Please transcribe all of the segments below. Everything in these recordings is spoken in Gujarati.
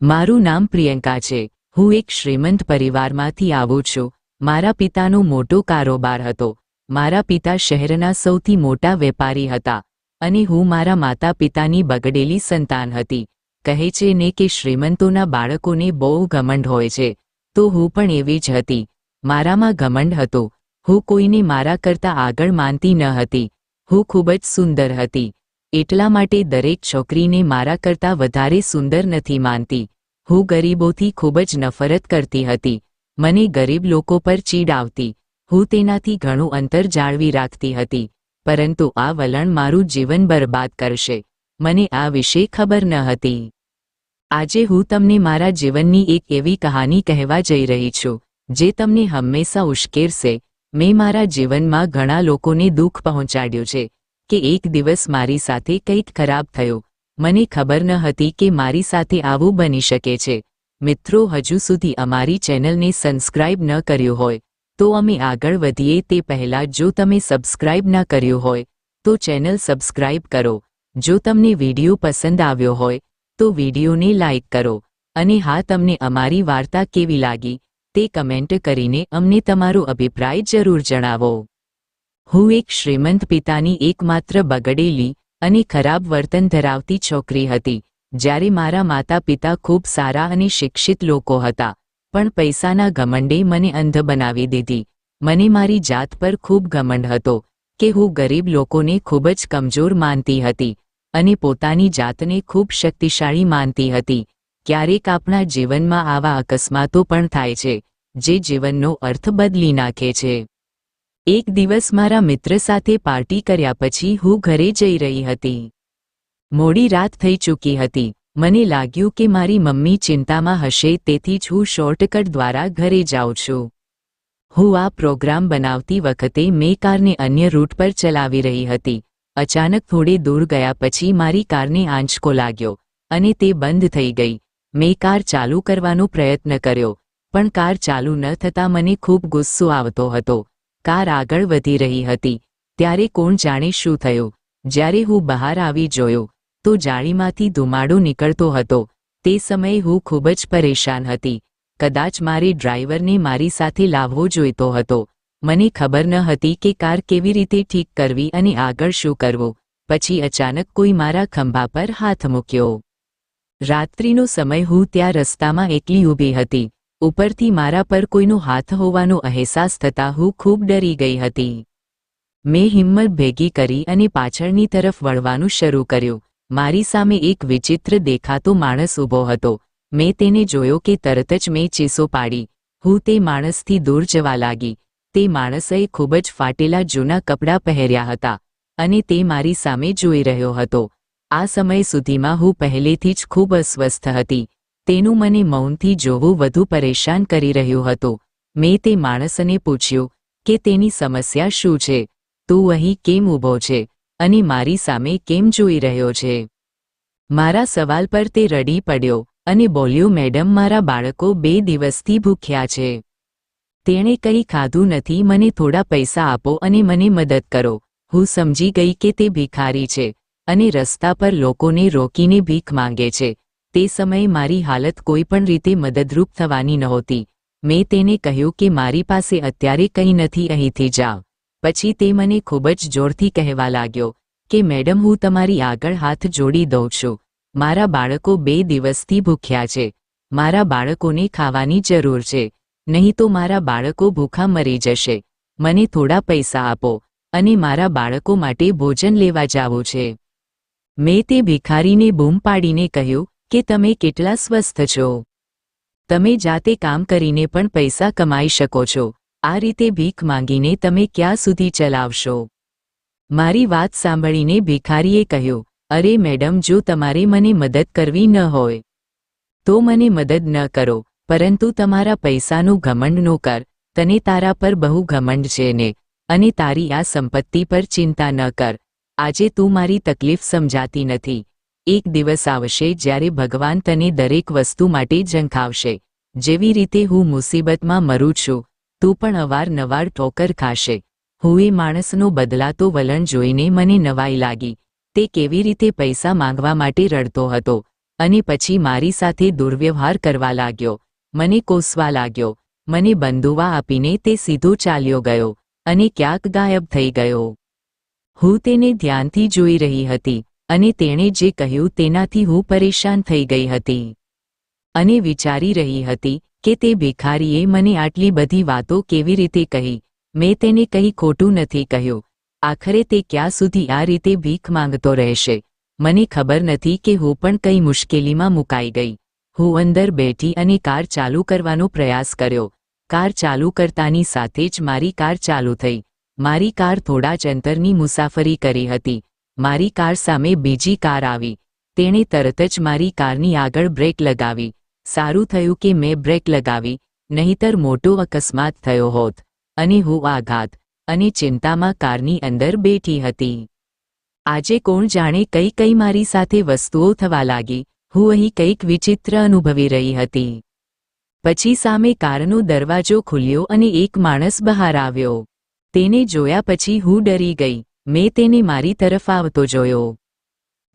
મારું નામ પ્રિયંકા છે। હું એક શ્રીમંત પરિવારમાંથી આવું છું। મારા પિતાનો મોટો કારોબાર હતો। મારા પિતા શહેરના સૌથી મોટા વેપારી હતા અને હું મારા માતા પિતાની બગડેલી સંતાન હતી। કહે છે ને કે શ્રીમંતોના બાળકોને બહુ ઘમંડ હોય છે, તો હું પણ એવી જ હતી। મારામાં ઘમંડ હતો। હું કોઈને મારા કરતાં આગળ માનતી ન હતી। હું ખૂબ જ સુંદર હતી, એટલા માટે દરેક છોકરીને મારા કરતાં વધારે સુંદર નથી માનતી। હું ગરીબોથી ખૂબ જ નફરત કરતી હતી। મને ગરીબ લોકો પર ચીડ આવતી। હું તેનાથી ઘણું અંતર જાળવી રાખતી હતી, પરંતુ આ વલણ મારું જીવન બરબાદ કરશે, મને આ વિશે ખબર ન હતી। આજે હું તમને મારા જીવનની એક એવી કહાની કહેવા જઈ રહી છું જે તમને હંમેશા ઉશ્કેરશે। મેં મારા જીવનમાં ઘણા લોકોને દુઃખ પહોંચાડ્યું છે કે એક દિવસ મારી સાથે કંઈક ખરાબ થયું। મને ખબર ન હતી કે મારી સાથે આવું બની શકે છે। મિત્રો, હજુ સુધી અમારી ચેનલને સબસ્ક્રાઇબ ન કર્યું હોય તો અમે આગળ વધીએ તે પહેલાં જો તમે સબસ્ક્રાઇબ ન કર્યું હોય તો ચેનલ સબસ્ક્રાઇબ કરો। જો તમને વિડીયો પસંદ આવ્યો હોય તો વિડીયોને લાઇક કરો અને હા, તમને અમારી વાર્તા કેવી લાગી તે કમેન્ટ કરીને અમને તમારો અભિપ્રાય જરૂર જણાવો। હું એક શ્રીમંત પિતાની એકમાત્ર બગડેલી અને ખરાબ વર્તન ધરાવતી છોકરી હતી। જ્યારે મારા માતા પિતા ખૂબ સારા અને શિક્ષિત લોકો હતા, પણ પૈસાના ઘમંડે મને અંધ બનાવી દીધી। મને મારી જાત પર ખૂબ ઘમંડ હતો કે હું ગરીબ લોકોને ખૂબ જ કમજોર માનતી હતી અને પોતાની જાતને ખૂબ શક્તિશાળી માનતી હતી। ક્યારેક આપણા જીવનમાં આવા અકસ્માતો પણ થાય છે જે જીવનનો અર્થ બદલી નાખે છે। એક દિવસ મારા મિત્ર સાથે પાર્ટી કર્યા પછી હું ઘરે જઈ રહી હતી। મોડી રાત થઈ ચૂકી હતી। મને લાગ્યું કે મારી મમ્મી ચિંતામાં હશે, તેથી જ હું શોર્ટકટ દ્વારા ઘરે જાઉં છું। હું આ પ્રોગ્રામ બનાવતી વખતે મેં કારને અન્ય રૂટ પર ચલાવી રહી હતી। અચાનક થોડે દૂર ગયા પછી મારી કારને આંચકો લાગ્યો અને તે બંધ થઈ ગઈ। મેં કાર ચાલુ કરવાનો પ્રયત્ન કર્યો, પણ કાર ચાલુ ન થતાં મને ખૂબ ગુસ્સો આવતો હતો। કાર આગળ વધી રહી હતી ત્યારે કોણ જાણે શું થયું। જ્યારે હું બહાર આવી જોયો તો જાળીમાંથી ધુમાડો નીકળતો હતો। તે સમયે હું ખૂબ જ પરેશાન હતી। કદાચ મારે ડ્રાઈવરને મારી સાથે લાવવો જોઈતો હતો। મને ખબર ન હતી કે કાર કેવી રીતે ઠીક કરવી અને આગળ શું કરવું। પછી અચાનક કોઈ મારા ખંભા પર હાથ મૂક્યો। રાત્રિનો સમય, હું ત્યાં રસ્તામાં એકલી ઊભી હતી। ઉપરથી મારા પર કોઈનો હાથ હોવાનો અહેસાસ થતાં હું ખૂબ ડરી ગઈ હતી। મેં હિંમત ભેગી કરી અને પાછળની તરફ વળવાનું શરૂ કર્યું। મારી સામે એક વિચિત્ર દેખાતો માણસ ઊભો હતો। મેં તેને જોયો કે તરત જ મેં ચીસો પાડી। હું તે માણસથી દૂર જવા લાગી। તે માણસે ખૂબ જ ફાટેલા જૂના કપડાં પહેર્યા હતા અને તે મારી સામે જોઈ રહ્યો હતો। આ સમય સુધીમાં હું પહેલેથી જ ખૂબ અસ્વસ્થ હતી। તેનું મને મૌનથી જોવું વધુ પરેશાન કરી રહ્યું હતું। મેં તે માણસને પૂછ્યું કે તેની સમસ્યા શું છે, તું અહીં કેમ ઊભો છે અને મારી સામે કેમ જોઈ રહ્યો છે? મારા સવાલ પર તે રડી પડ્યો અને બોલ્યો, મેડમ, મારા બાળકો 2 દિવસથી ભૂખ્યા છે। તેણે કંઈ ખાધું નથી। મને થોડા પૈસા આપો અને મને મદદ કરો। હું સમજી ગઈ કે તે ભિખારી છે અને રસ્તા પર લોકોને રોકીને ભીખ માંગે છે। તે સમયે મારી હાલત કોઈ પણ રીતે મદદરૂપ થવાની નહોતી। મેં તેને કહ્યું કે મારી પાસે અત્યારે કંઈ નથી, અહીંથી જાઓ। પછી તે મને ખૂબ જ જોરથી કહેવા લાગ્યો કે મેડમ, હું તમારી આગળ હાથ જોડી દઉં છું। મારા બાળકો 2 દિવસથી ભૂખ્યા છે। મારા બાળકોને ખાવાની જરૂર છે, નહીં તો મારા બાળકો ભૂખા મરી જશે। મને થોડા પૈસા આપો અને મારા બાળકો માટે ભોજન લેવા જાવું છે। મેં તે ભિખારીને બૂમ પાડીને કહ્યું કે તમે કેટલા સ્વસ્થ છો? તમે જાતે કામ કરીને પણ પૈસા કમાઈ શકો છો। આ રીતે ભીખ માંગીને તમે ક્યાં સુધી ચલાવશો? મારી વાત સાંભળીને ભિખારીએ કહ્યું, અરે મેડમ, જો તમારે મને મદદ કરવી ન હોય તો મને મદદ ન કરો, પરંતુ તમારા પૈસાનું ઘમંડ ન કર। તને તારા પર બહુ ઘમંડ છે ને, અને તારી આ સંપત્તિ પર ચિંતા ન કર। આજે તું મારી તકલીફ સમજાતી નથી। એક દિવસ આવશે જ્યારે ભગવાન તને દરેક વસ્તુ માટે ઝંખાવશે। જેવી રીતે હું મુસીબતમાં મરું છું, તું પણ અવારનવાર ઠોકર ખાશે। હું એ માણસનો બદલાતો વલણ જોઈને મને નવાઈ લાગી। તે કેવી રીતે પૈસા માંગવા માટે રડતો હતો અને પછી મારી સાથે દુર્વ્યવહાર કરવા લાગ્યો, મને કોસવા લાગ્યો. મને બંદૂવા આપીને તે સીધો ચાલ્યો ગયો અને ક્યાંક ગાયબ થઈ ગયો. હું તેને ધ્યાનથી જોઈ રહી હતી અને તેણે જે કહ્યું તેનાથી હું પરેશાન થઈ ગઈ હતી અને વિચારી રહી હતી કે તે ભિખારીએ મને આટલી બધી વાતો કેવી રીતે કહી. મેં તેને કંઈ ખોટું નથી કહ્યું. આખરે તે ક્યાં સુધી આ રીતે ભીખ માંગતો રહેશે? મને ખબર નથી કે હું પણ કઈ મુશ્કેલીમાં મુકાઈ ગઈ. હું અંદર બેઠી અને કાર ચાલુ કરવાનો પ્રયાસ કર્યો. કાર ચાલુ કરતાની સાથે જ મારી કાર ચાલુ થઈ. મારી કાર થોડા જ અંતરની મુસાફરી કરી હતી. મારી કાર સામે બીજી કાર આવી. તેણે તરત જ મારી કારની આગળ બ્રેક લગાવી. સારું થયું કે મેં બ્રેક લગાવી, નહીંતર મોટો અકસ્માત થયો હોત અને હું આઘાત અને ચિંતામાં કારની અંદર બેઠી હતી. આજે કોણ જાણે કઈ કઈ મારી સાથે વસ્તુઓ થવા લાગી. હું અહીં કંઈક વિચિત્ર અનુભવી રહી હતી. પછી સામે કારનો દરવાજો ખુલ્યો અને એક માણસ બહાર આવ્યો. તેને જોયા પછી હું ડરી ગઈ. મેં તેને મારી તરફ આવતો જોયો.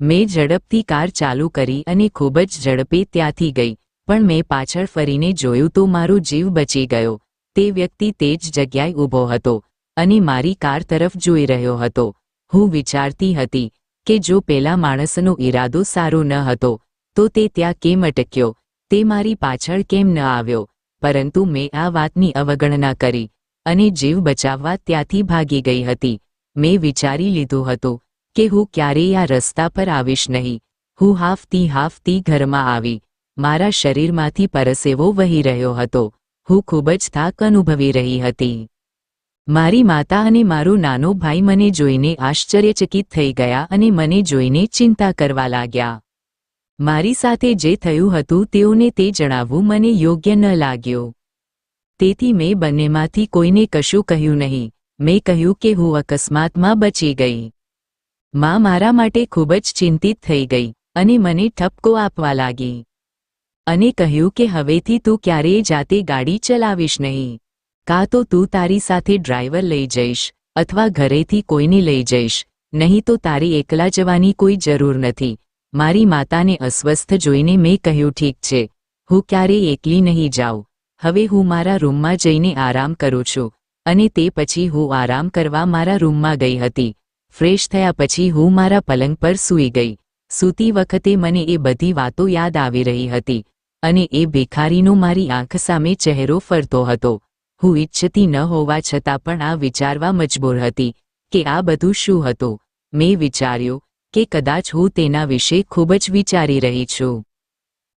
મેં ઝડપથી કાર ચાલુ કરી અને ખૂબ જ ઝડપે ત્યાંથી ગઈ, પણ મેં પાછળ ફરીને જોયું તો મારો જીવ બચી ગયો. તે વ્યક્તિ તે જ જગ્યાએ ઊભો હતો અને મારી કાર તરફ જોઈ રહ્યો હતો. હું વિચારતી હતી કે જો પેલા માણસનો ઈરાદો સારો ન હતો તો તે ત્યાં કેમ અટક્યો, તે મારી પાછળ કેમ ન આવ્યો. પરંતુ મેં આ વાતની અવગણના કરી અને જીવ બચાવવા ત્યાંથી ભાગી ગઈ હતી. મેં વિચારી લીધું હતું કે હું ક્યારેય આ રસ્તા પર આવીશ નહીં. હું હાફતી ઘરમાં આવી. મારા શરીરમાંથી પરસેવો વહી રહ્યો હતો. હું ખૂબ જ થાક અનુભવી રહી હતી. મારી માતા અને મારો નાનો ભાઈ મને જોઈને આશ્ચર્યચકિત થઈ ગયા અને મને જોઈને ચિંતા કરવા લાગ્યા. મારી સાથે જે થયું હતું તેઓને તે જણાવવું મને યોગ્ય ન લાગ્યું. તેથી મેં બંનેમાંથી કોઈને કશું કહ્યું નહીં. મેં કહ્યું કે હું અકસ્માતમાં બચી ગઈ. માં મારા માટે ખૂબ જ ચિંતિત થઈ ગઈ અને મને ઠપકો આપવા લાગી અને કહ્યું કે હવેથી તું ક્યારેય જાતે ગાડી ચલાવીશ નહીં. કાં તો તું તારી સાથે ડ્રાઈવર લઈ જઈશ અથવા ઘરેથી કોઈને લઈ જઈશ, નહીં તો તારે એકલા જવાની કોઈ જરૂર નથી. મારી માતાને અસ્વસ્થ જોઈને મેં કહ્યું ઠીક છે, હું ક્યારેય એકલી નહીં જાઉં. હવે હું મારા રૂમમાં જઈને આરામ કરું છું. અને તે પછી હું આરામ કરવા મારા રૂમમાં ગઈ હતી. ફ્રેશ થયા પછી હું મારા પલંગ પર સૂઈ ગઈ. સૂતી વખતે મને એ બધી વાતો યાદ આવી રહી હતી અને એ ભિખારીનો મારી આંખ સામે ચહેરો ફરતો હતો. હું ઈચ્છતી ન હોવા છતાં પણ આ વિચારવા મજબૂર હતી કે આ બધું શું હતું. મેં વિચાર્યું કે કદાચ હું તેના વિશે ખૂબ જ વિચારી રહી છું.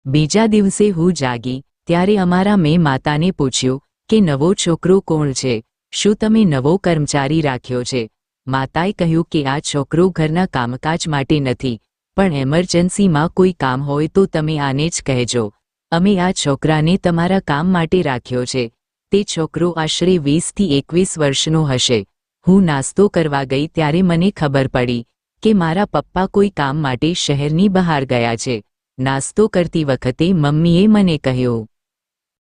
બીજા દિવસે હું જાગી ત્યારે અમારા મેં માતાને પૂછ્યું કે નવો છોકરો કોણ છે? શું તમે નવો કર્મચારી રાખ્યો છે? માતાએ કહ્યું કે આ છોકરો ઘરના કામકાજ માટે નથી, પણ એમરજન્સીમાં કોઈ કામ હોય તો તમે આને જ કહેજો. અમે આ છોકરાને તમારા કામ માટે રાખ્યો છે. તે છોકરો આશરે 20 થી 21 વર્ષનો હશે. હું નાસ્તો કરવા ગઈ ત્યારે મને ખબર પડી કે મારા પપ્પા કોઈ કામ માટે શહેરની બહાર ગયા છે. નાસ્તો કરતી વખતે મમ્મીએ મને કહ્યું.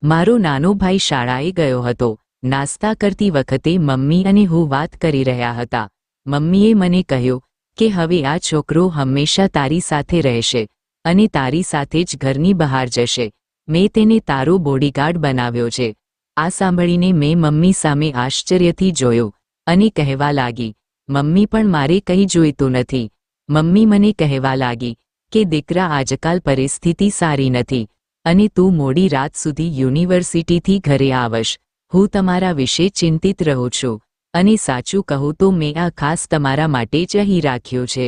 મારો નાનો ભાઈ શાળાએ ગયો હતો. નાસ્તા કરતી વખતે મમ્મી અને હું વાત કરી રહ્યા હતા. મમ્મીએ મને કહ્યું કે હવે આ છોકરો હંમેશા તારી સાથે રહેશે અને તારી સાથે જ ઘરની બહાર જશે. મેં તેને તારો બોડીગાર્ડ બનાવ્યો છે. આ સાંભળીને મેં મમ્મી સામે આશ્ચર્યથી જોયું અને કહેવા લાગી, મમ્મી પણ મારે કંઈ જોઈતું નથી. મમ્મી મને કહેવા લાગી કે દીકરા આજકાલ પરિસ્થિતિ સારી નથી અને તું મોડી રાત સુધી યુનિવર્સિટીથી ઘરે આવશ. હું તમારા વિશે ચિંતિત રહું છું અને સાચું કહું તો મેં આ ખાસ તમારા માટે જ અહીં રાખ્યું છે.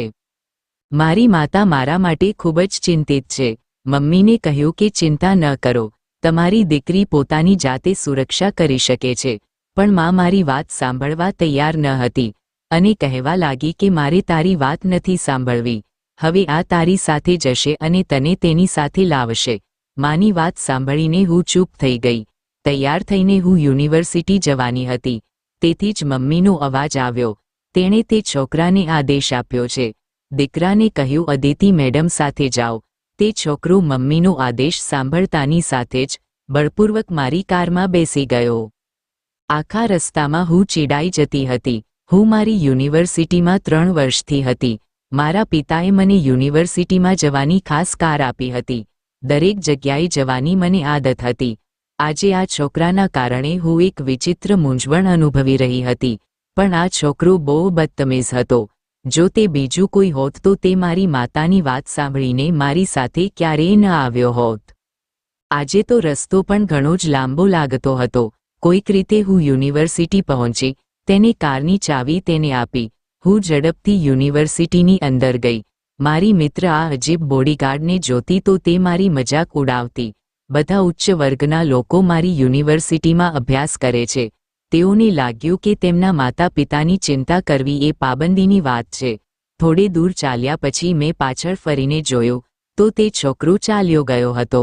મારી માતા મારા માટે ખૂબ જ ચિંતિત છે. મમ્મીને કહ્યું કે ચિંતા ન કરો, તમારી દીકરી પોતાની જાતે સુરક્ષા કરી શકે છે. પણ માં મારી વાત સાંભળવા તૈયાર ન હતી અને કહેવા લાગી કે મારે તારી વાત નથી સાંભળવી. હવે આ તારી સાથે જશે અને તને તેની સાથે લાવશે. માની વાત સાંભળીને હું ચૂપ થઈ ગઈ. તૈયાર થઈને હું યુનિવર્સિટી જવાની હતી. તેથી જ મમ્મીનો અવાજ આવ્યો. તેણે તે છોકરાને આદેશ આપ્યો છે. દીકરાને કહ્યું અદિતિ મેડમ સાથે જાઓ. તે છોકરો મમ્મીનો આદેશ સાંભળતાની સાથે જ બળપૂર્વક મારી કારમાં બેસી ગયો. આખા રસ્તામાં હું ચીડાઈ જતી હતી. હું મારી યુનિવર્સિટીમાં 3 વર્ષથી હતી મારા પિતાએ મને યુનિવર્સિટીમાં જવાની ખાસ કાર આપી હતી. દરેક જગ્યાએ જવાની મને આદત હતી. આજે આ છોકરાના કારણે હું એક વિચિત્ર મૂંઝવણ અનુભવી રહી હતી. પણ આ છોકરો બહુ બદતમીઝ હતો. જો તે બીજું કોઈ હોત તો તે મારી માતાની વાત સાંભળીને મારી સાથે ક્યારેય ન આવ્યો હોત. આજે તો રસ્તો પણ ઘણો જ લાંબો લાગતો હતો. કોઈક રીતે હું યુનિવર્સિટી પહોંચી. તેને કારની ચાવી તેને આપી. હું ઝડપથી યુનિવર્સિટીની અંદર ગઈ. મારી મિત્ર આ અજીબ બોડીગાર્ડને જોતી તો તે મારી મજાક ઉડાવતી. બધા ઉચ્ચ વર્ગના લોકો મારી યુનિવર્સિટીમાં અભ્યાસ કરે છે. તેઓને લાગ્યું કે તેમના માતા પિતાની ચિંતા કરવી એ પાબંદીની વાત છે. થોડે દૂર ચાલ્યા પછી મેં પાછળ ફરીને જોયું તો તે છોકરો ચાલ્યો ગયો હતો.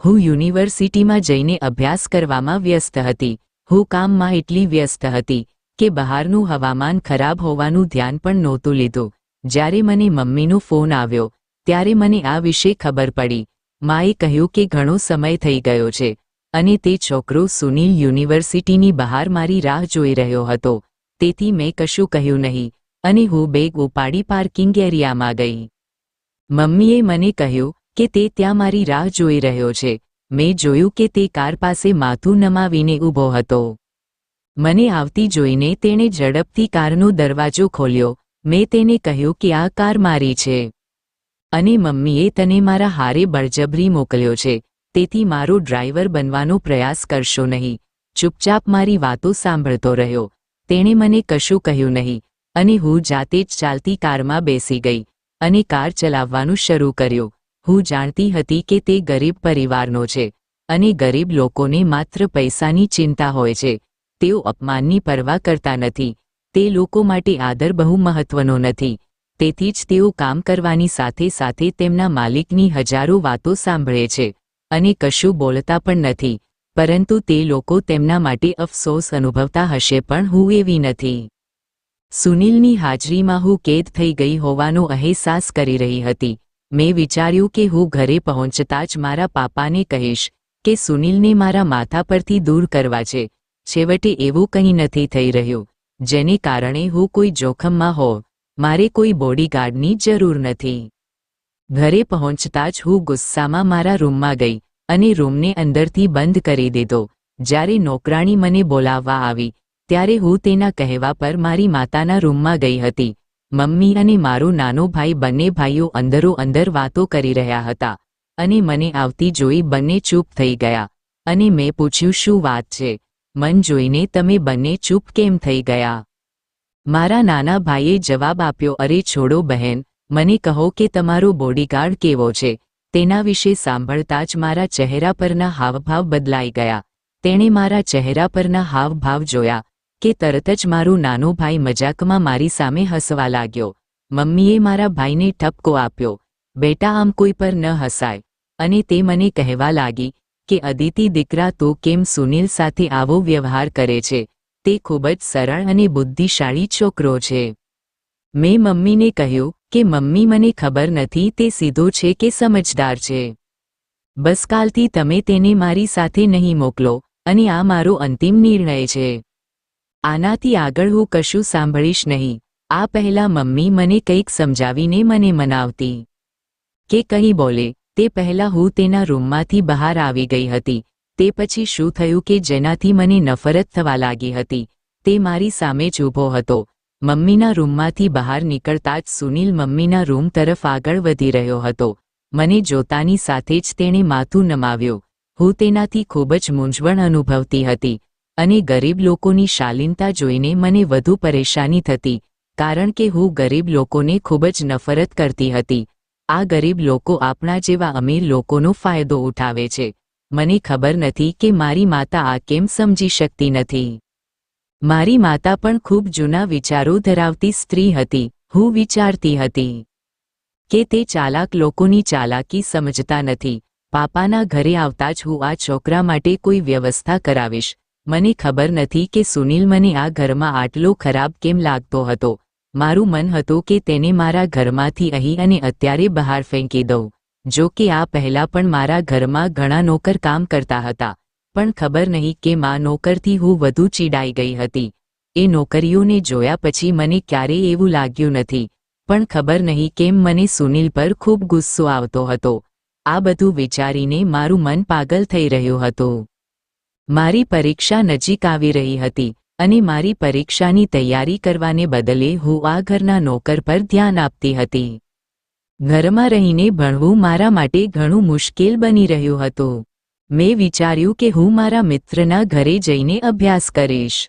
હું યુનિવર્સિટીમાં જઈને અભ્યાસ કરવામાં વ્યસ્ત હતી. હું કામમાં એટલી વ્યસ્ત હતી કે બહારનું હવામાન ખરાબ હોવાનું ધ્યાન પણ નહોતું લીધું. જ્યારે મને મમ્મીનો ફોન આવ્યો ત્યારે મને આ વિશે ખબર પડી. માએ કહ્યું કે ઘણો સમય થઈ ગયો છે અને તે છોકરો સુનિલ યુનિવર્સિટીની બહાર મારી રાહ જોઈ રહ્યો હતો. તેથી મેં કશું કહ્યું નહીં અને હું બેગ ઉપાડી પાર્કિંગ એરિયામાં ગઈ. મમ્મીએ મને કહ્યું કે તે ત્યાં મારી રાહ જોઈ રહ્યો છે. મેં જોયું કે તે કાર પાસે માથું નમાવીને ઊભો હતો. મને આવતી જોઈને તેણે ઝડપથી કારનો દરવાજો ખોલ્યો. મેં તેને કહ્યું કે આ કાર મારી છે અને મમ્મીએ તને મારા હારે બળજબરી મોકલ્યો છે. તેથી મારો ડ્રાઈવર બનવાનો પ્રયાસ કરશો નહીં. ચૂપચાપ મારી વાતો સાંભળતો રહ્યો. તેણે મને કશું કહ્યું નહીં અને હું જાતે જ ચાલતી કારમાં બેસી ગઈ અને કાર ચલાવવાનું શરૂ કર્યું. હું જાણતી હતી કે તે ગરીબ પરિવારનો છે અને ગરીબ લોકોને માત્ર પૈસાની ચિંતા હોય છે. તેઓ અપમાનની પરવા કરતા નથી. તે લોકો માટે આદર બહુ મહત્વનો નથી. તેથી જ તેઓ કામ કરવાની સાથે સાથે તેમના માલિકની હજારો વાતો સાંભળે છે અને કશું બોલતા પણ નથી. પરંતુ તે લોકો તેમના માટે અફસોસ અનુભવતા હશે પણ હું એવી નથી. સુનિલની હાજરીમાં હું કેદ થઈ ગઈ હોવાનો અહેસાસ કરી રહી હતી. મેં વિચાર્યું કે હું ઘરે પહોંચતા જ મારા પાપાને કહીશ કે સુનિલને મારા માથા પરથી દૂર કરવા છે. છેવટે એવું કંઈ નથી થઈ રહ્યું જેને કારણે હું કોઈ જોખમમાં હોઉં. મારે કોઈ બોડીગાર્ડની જરૂર નથી. ઘરે પહોંચતા જ હું ગુસ્સામાં મારા રૂમમાં ગઈ અને રૂમને અંદરથી બંધ કરી દીધો. જ્યારે નોકરાણી મને બોલાવવા આવી ત્યારે હું તેના કહેવા પર મારી માતાના રૂમમાં ગઈ હતી. મમ્મી અને મારો નાનો ભાઈ બંને ભાઈઓ અંદરો અંદર વાતો કરી રહ્યા હતા અને મને આવતી જોઈ બંને ચૂપ થઈ ગયા અને મેં પૂછ્યું શું વાત છે? મન જોઈને તમે બંને ચૂપ કેમ થઈ ગયા? મારા નાના ભાઈએ જવાબ આપ્યો અરે છોડો બહેન, મને કહો કે તમારો બોડીગાર્ડ કેવો છે? તેના વિશે સાંભળતા જ મારા ચહેરા પરના હાવભાવ બદલાઈ ગયા. તેણે મારા ચહેરા પરના હાવભાવ જોયા કે તરત જ મારો નાનો ભાઈ મજાકમાં મારી સામે હસવા લાગ્યો. મમ્મીએ મારા ભાઈને ઠપકો આપ્યો બેટા આમ કોઈ પર ન હસાય અને તે મને કહેવા લાગી કે અદિતિ દીકરા તો કેમ સુનિલ સાથે આવો વ્યવહાર કરે છે? તે ખૂબ જ સરળ અને બુદ્ધિશાળી છોકરો છે. મેં મમ્મીને કહ્યું કે મમ્મી મને ખબર નથી તે સીધો છે કે સમજદાર છે. બસ કાલથી તમે તેને મારી સાથે નહીં મોકલો અને આ મારો અંતિમ નિર્ણય છે. આનાથી આગળ હું કશું સાંભળીશ નહીં. આ પહેલાં મમ્મી મને કંઈક સમજાવીને મને મનાવતી કે કંઈ બોલે તે પહેલાં હું તેના રૂમમાંથી બહાર આવી ગઈ હતી. તે પછી શું થયું કે જેનાથી મને નફરત થવા લાગી હતી તે મારી સામે જ ઊભો હતો. મમ્મીના રૂમમાંથી બહાર નીકળતા જ સુનિલ મમ્મીના રૂમ તરફ આગળ વધી રહ્યો હતો. મને જોતાની સાથે જ તેણે માથું નમાવ્યું. હું તેનાથી ખૂબ જ મૂંઝવણ અનુભવતી હતી અને ગરીબ લોકોની શાલીનતા જોઈને મને વધુ પરેશાની થતી કારણ કે હું ગરીબ લોકોને ખૂબ જ નફરત કરતી હતી. આ ગરીબ લોકો આપણા જેવા અમીર લોકોનો ફાયદો ઉઠાવે છે. મને ખબર નથી કે મારી માતા આ કેમ સમજી શકતી નથી. મારી માતા પણ ખૂબ જૂના વિચારો ધરાવતી સ્ત્રી હતી. હું વિચારતી હતી કે તે ચાલાક લોકોની ચાલાકી સમજતા નથી. પાપાના ઘરે આવતા જ હું આ છોકરા માટે કોઈ વ્યવસ્થા કરાવીશ. મને ખબર નથી કે સુનિલ મને આ ઘરમાં આટલો ખરાબ કેમ લાગતો હતો. મારું મન હતું કે તેને મારા ઘરમાંથી અહીં અને અત્યારે બહાર ફેંકી દઉં. જો કે આ પહેલાં પણ મારા ઘરમાં ઘણા નોકર કામ કરતા હતા પણ ખબર નહીં કે આ નોકરથી હું વધુ ચીડાઈ ગઈ હતી. એ નોકરીઓને જોયા પછી મને ક્યારેય એવું લાગ્યું નથી પણ ખબર નહીં કેમ મને સુનિલ પર ખૂબ ગુસ્સો આવતો હતો. આ બધું વિચારીને મારું મન પાગલ થઈ રહ્યું હતું. મારી પરીક્ષા નજીક આવી રહી હતી અને મારી પરીક્ષાની તૈયારી કરવાને બદલે હું આ ઘરના નોકર પર ધ્યાન આપતી હતી. ઘરમાં રહીને ભણવું મારા માટે ઘણું મુશ્કેલ બની રહ્યું હતું. મેં વિચાર્યું કે હું મારા મિત્રના ઘરે જઈને અભ્યાસ કરીશ.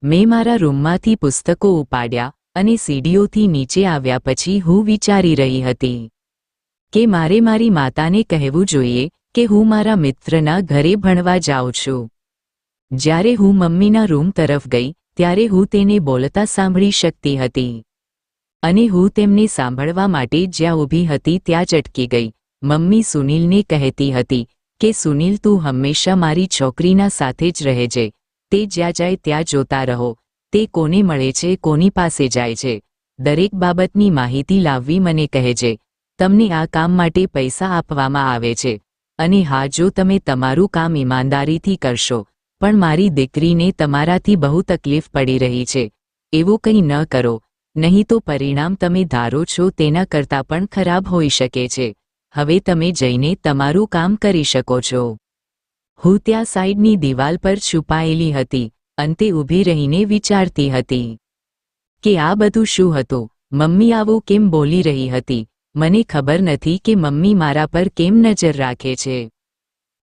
મેં મારા રૂમમાંથી પુસ્તકો ઉપાડ્યા અને સીડીઓથી નીચે આવ્યા પછી હું વિચારી રહી હતી કે મારે મારી માતાને કહેવું જોઈએ કે હું મારા મિત્રના ઘરે ભણવા જાઉં છું. જ્યારે હું મમ્મીના રૂમ તરફ ગઈ ત્યારે હું તેને બોલતા સાંભળી શકતી હતી અને હું તેમને સાંભળવા માટે જ્યાં ઊભી હતી ત્યાં જ અટકી ગઈ. મમ્મી સુનિલને કહેતી હતી કે સુનિલ, તું હંમેશા મારી છોકરીના સાથે જ રહેજે. તે જ્યાં જાય ત્યાં જોતા રહો. તે કોને મળે છે, કોની પાસે જાય છે, દરેક બાબતની માહિતી લાવવી મને કહેજે. તમને આ કામ માટે પૈસા આપવામાં આવે છે અને હા, જો તમે તમારું કામ ઈમાનદારીથી કરશો. પણ મારી દીકરીને તમારાથી બહુ તકલીફ પડી રહી છે. એવું કંઈ ન કરો, નહીં તો પરિણામ તમે ધારો છો તેના કરતાં પણ ખરાબ હોઈ શકે છે. હવે તમે જઈને તમારું કામ કરી શકો છો. હું ત્યાં સાઈડની દિવાલ પર છુપાયેલી હતી, અંતે ઊભી રહીને વિચારતી હતી કે આ બધું શું હતું. મમ્મી આવું કેમ બોલી રહી હતી? મને ખબર નથી કે મમ્મી મારા પર કેમ નજર રાખે છે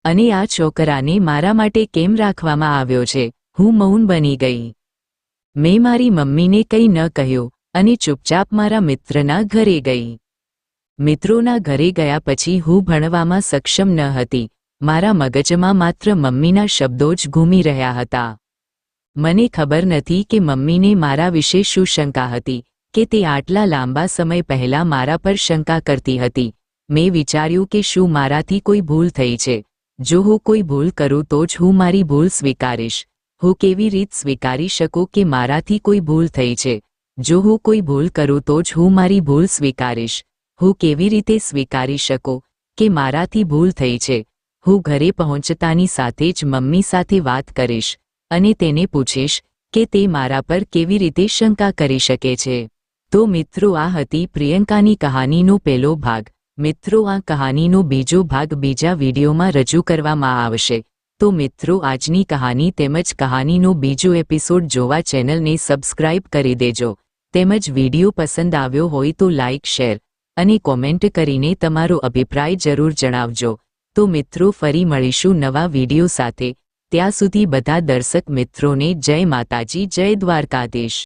અને આ છોકરાને મારા માટે કેમ રાખવામાં આવ્યો છે. હું મૌન બની ગઈ. મેં મારી મમ્મીને કંઈ ન કહ્યું અને ચૂપચાપ મારા મિત્રના ઘરે ગઈ. મિત્રોના ઘરે ગયા પછી હું ભણવામાં સક્ષમ ન હતી. મારા મગજમાં માત્ર મમ્મીના શબ્દો જ ઘૂમી રહ્યા હતા. મને ખબર નથી કે મમ્મીને મારા વિશે શું શંકા હતી કે તે આટલા લાંબા સમય પહેલાં મારા પર શંકા કરતી હતી. મેં વિચાર્યું કે શું મારાથી કોઈ ભૂલ થઈ છે. જો હું કોઈ ભૂલ કરું તો જ હું મારી ભૂલ સ્વીકારીશ. હું કેવી રીતે સ્વીકારી શકું કે મારાથી કોઈ ભૂલ થઈ છે? જો હું કોઈ ભૂલ કરું તો જ હું મારી ભૂલ સ્વીકારીશ. હું કેવી રીતે સ્વીકારી શકું કે મારાથી ભૂલ થઈ છે? હું ઘરે પહોંચતાની સાથે જ મમ્મી સાથે વાત કરીશ અને તેને પૂછીશ કે તે મારા પર કેવી રીતે શંકા કરી શકે છે. તો મિત્રો, આ હતી પ્રિયંકાની કહાનીનો પહેલો ભાગ. મિત્રો, આ કહાનીનો બીજો ભાગ બીજા વિડીયોમાં રજૂ કરવામાં આવશે. તો મિત્રો, આજની કહાની તેમજ કહાનીનો બીજો એપિસોડ જોવા ચેનલને સબસ્ક્રાઇબ કરી દેજો. તેમજ વિડીયો પસંદ આવ્યો હોય તો લાઇક, શેર અને કોમેન્ટ કરીને તમારો અભિપ્રાય જરૂર જણાવજો. તો મિત્રો, ફરી મળીશું નવા વિડીયો સાથે. ત્યાં સુધી બધા દર્શક મિત્રોને જય માતાજી, જય દ્વારકાધીશ.